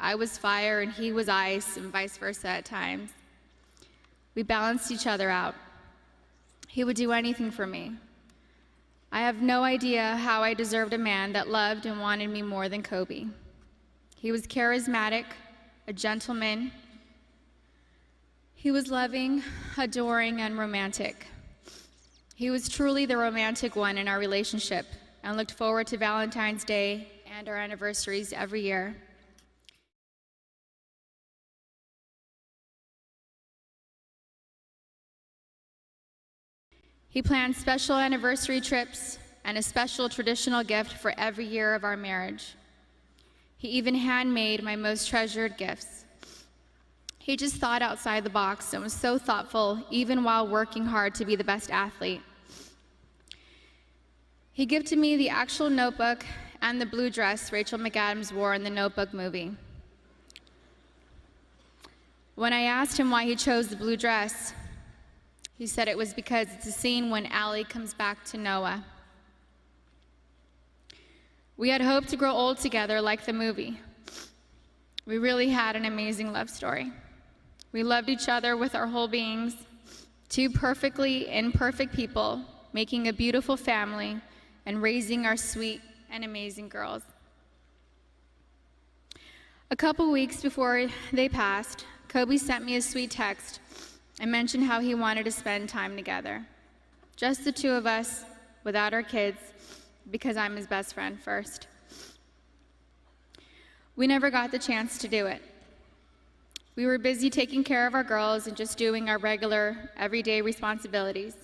I was fire and he was ice, and vice versa at times. We balanced each other out. He would do anything for me. I have no idea how I deserved a man that loved and wanted me more than Kobe. He was charismatic, a gentleman. He was loving, adoring, and romantic. He was truly the romantic one in our relationship and looked forward to Valentine's Day and our anniversaries every year. He planned special anniversary trips and a special traditional gift for every year of our marriage. He even handmade my most treasured gifts. He just thought outside the box and was so thoughtful, even while working hard to be the best athlete. He gifted me the actual notebook and the blue dress Rachel McAdams wore in the Notebook movie. When I asked him why he chose the blue dress, he said it was because it's a scene when Allie comes back to Noah. We had hoped to grow old together like the movie. We really had an amazing love story. We loved each other with our whole beings, two perfectly imperfect people, making a beautiful family and raising our sweet and amazing girls. A couple weeks before they passed, Kobe sent me a sweet text and mentioned how he wanted to spend time together. Just the two of us, without our kids, because I'm his best friend first. We never got the chance to do it. We were busy taking care of our girls and just doing our regular, everyday responsibilities.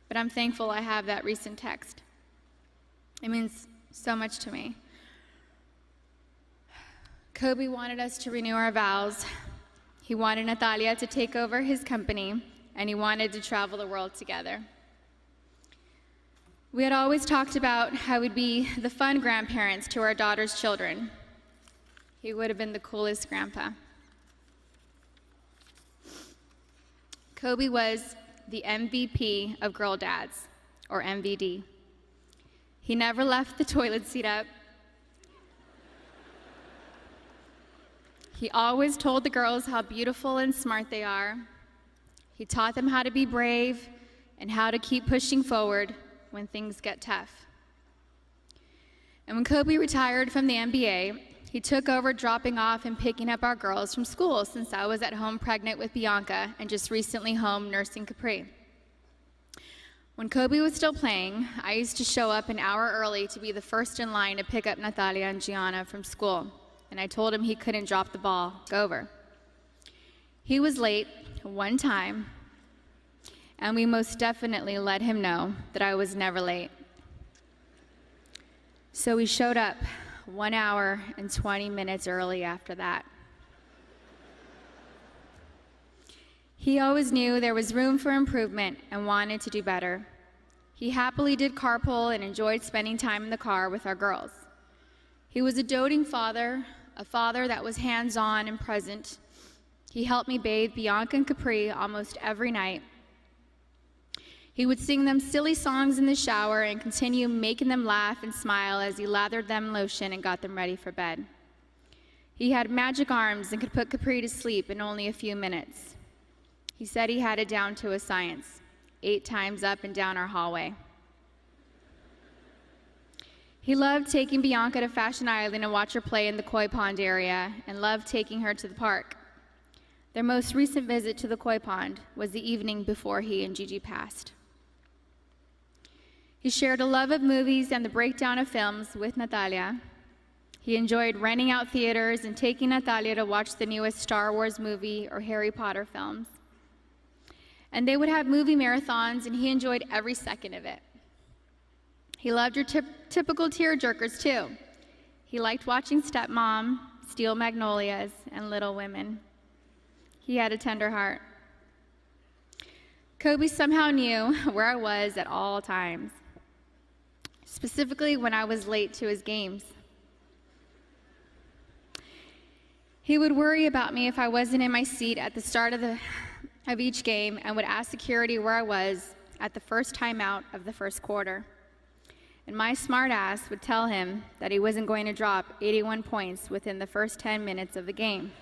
But I'm thankful I have that recent text. It means so much to me. Kobe wanted us to renew our vows. He wanted Natalia to take over his company, and he wanted to travel the world together. We had always talked about how we'd be the fun grandparents to our daughter's children. He would have been the coolest grandpa. Kobe was the MVP of girl dads, or MVD. He never left the toilet seat up. He always told the girls how beautiful and smart they are. He taught them how to be brave and how to keep pushing forward when things get tough. And when Kobe retired from the NBA, he took over dropping off and picking up our girls from school, since I was at home pregnant with Bianca and just recently home nursing Capri. When Kobe was still playing, I used to show up an hour early to be the first in line to pick up Natalia and Gianna from school. And I told him he couldn't drop the ball, go over. He was late one time, and we most definitely let him know that I was never late. So we showed up 1 hour and 20 minutes early after that. He always knew there was room for improvement and wanted to do better. He happily did carpool and enjoyed spending time in the car with our girls. He was a doting father, a father that was hands-on and present. He helped me bathe Bianca and Capri almost every night. He would sing them silly songs in the shower and continue making them laugh and smile as he lathered them in lotion and got them ready for bed. He had magic arms and could put Capri to sleep in only a few minutes. He said he had it down to a science, 8 times up and down our hallway. He loved taking Bianca to Fashion Island and watch her play in the koi pond area, and loved taking her to the park. Their most recent visit to the koi pond was the evening before he and Gigi passed. He shared a love of movies and the breakdown of films with Natalia. He enjoyed renting out theaters and taking Natalia to watch the newest Star Wars movie or Harry Potter films. And they would have movie marathons, and he enjoyed every second of it. He loved your typical tearjerkers, too. He liked watching Stepmom, Steel Magnolias, and Little Women. He had a tender heart. Kobe somehow knew where I was at all times, specifically when I was late to his games. He would worry about me if I wasn't in my seat at the start of each game, and would ask security where I was at the first timeout of the first quarter. and my smart ass would tell him that he wasn't going to drop 81 points within the first 10 minutes of the game.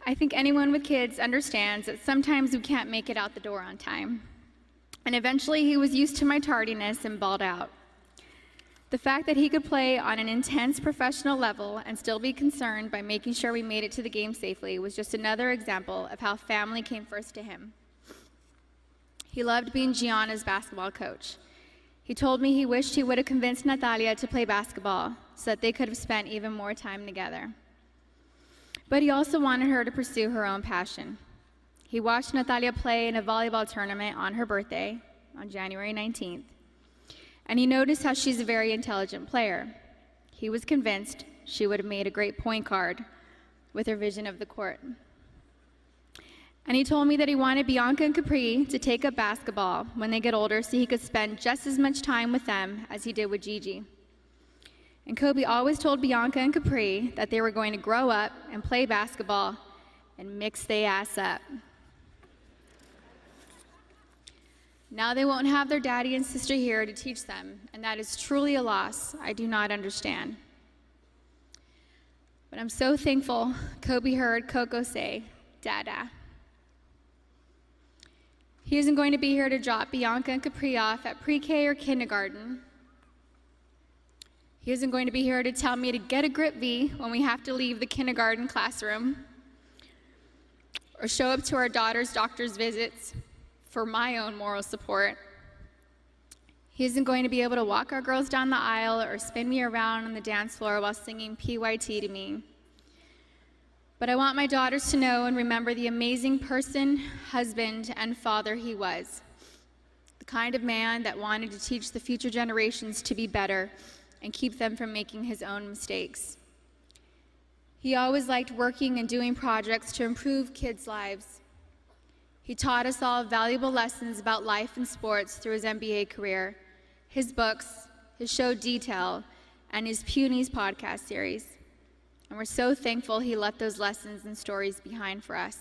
I think anyone with kids understands that sometimes we can't make it out the door on time. And eventually he was used to my tardiness and balled out. The fact that he could play on an intense professional level and still be concerned by making sure we made it to the game safely was just another example of how family came first to him. He loved being Gianna's basketball coach. He told me he wished he would have convinced Natalia to play basketball so that they could have spent even more time together. But he also wanted her to pursue her own passion. He watched Natalia play in a volleyball tournament on her birthday, on January 19th, and he noticed how she's a very intelligent player. He was convinced she would have made a great point guard with her vision of the court. And he told me that he wanted Bianca and Capri to take up basketball when they get older so he could spend just as much time with them as he did with Gigi. And Kobe always told Bianca and Capri that they were going to grow up and play basketball and mix they ass up. Now they won't have their daddy and sister here to teach them, and that is truly a loss I do not understand. But I'm so thankful Kobe heard Coco say, "Dada." He isn't going to be here to drop Bianca and Capri off at pre-K or kindergarten. He isn't going to be here to tell me to get a grip V when we have to leave the kindergarten classroom, or show up to our daughter's doctor's visits for my own moral support. He isn't going to be able to walk our girls down the aisle or spin me around on the dance floor while singing PYT to me. But I want my daughters to know and remember the amazing person, husband, and father he was. The kind of man that wanted to teach the future generations to be better and keep them from making his own mistakes. He always liked working and doing projects to improve kids' lives. He taught us all valuable lessons about life and sports through his NBA career, his books, his show Detail, and his Punies podcast series. And we're so thankful he left those lessons and stories behind for us.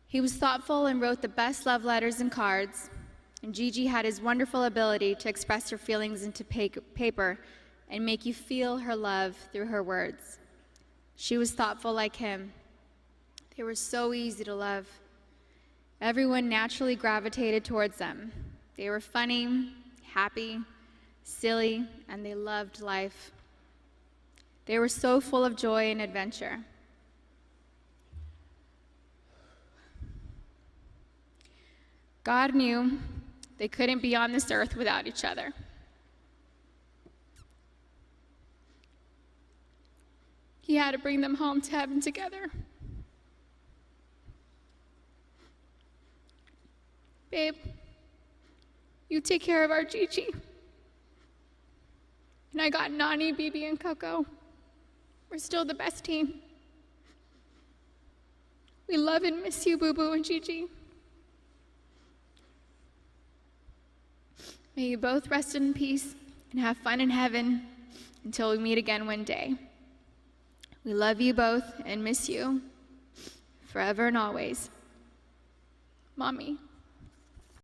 He was thoughtful and wrote the best love letters and cards, and Gigi had his wonderful ability to express her feelings into paper and make you feel her love through her words. She was thoughtful like him. They were so easy to love. Everyone naturally gravitated towards them. They were funny, happy, silly, and they loved life. They were so full of joy and adventure. God knew they couldn't be on this earth without each other. He had to bring them home to heaven together. Babe, you take care of our Gigi. And I got Nani, Bibi, and Coco. We're still the best team. We love and miss you, Boo Boo and Gigi. May you both rest in peace and have fun in heaven until we meet again one day. We love you both and miss you forever and always. Mommy.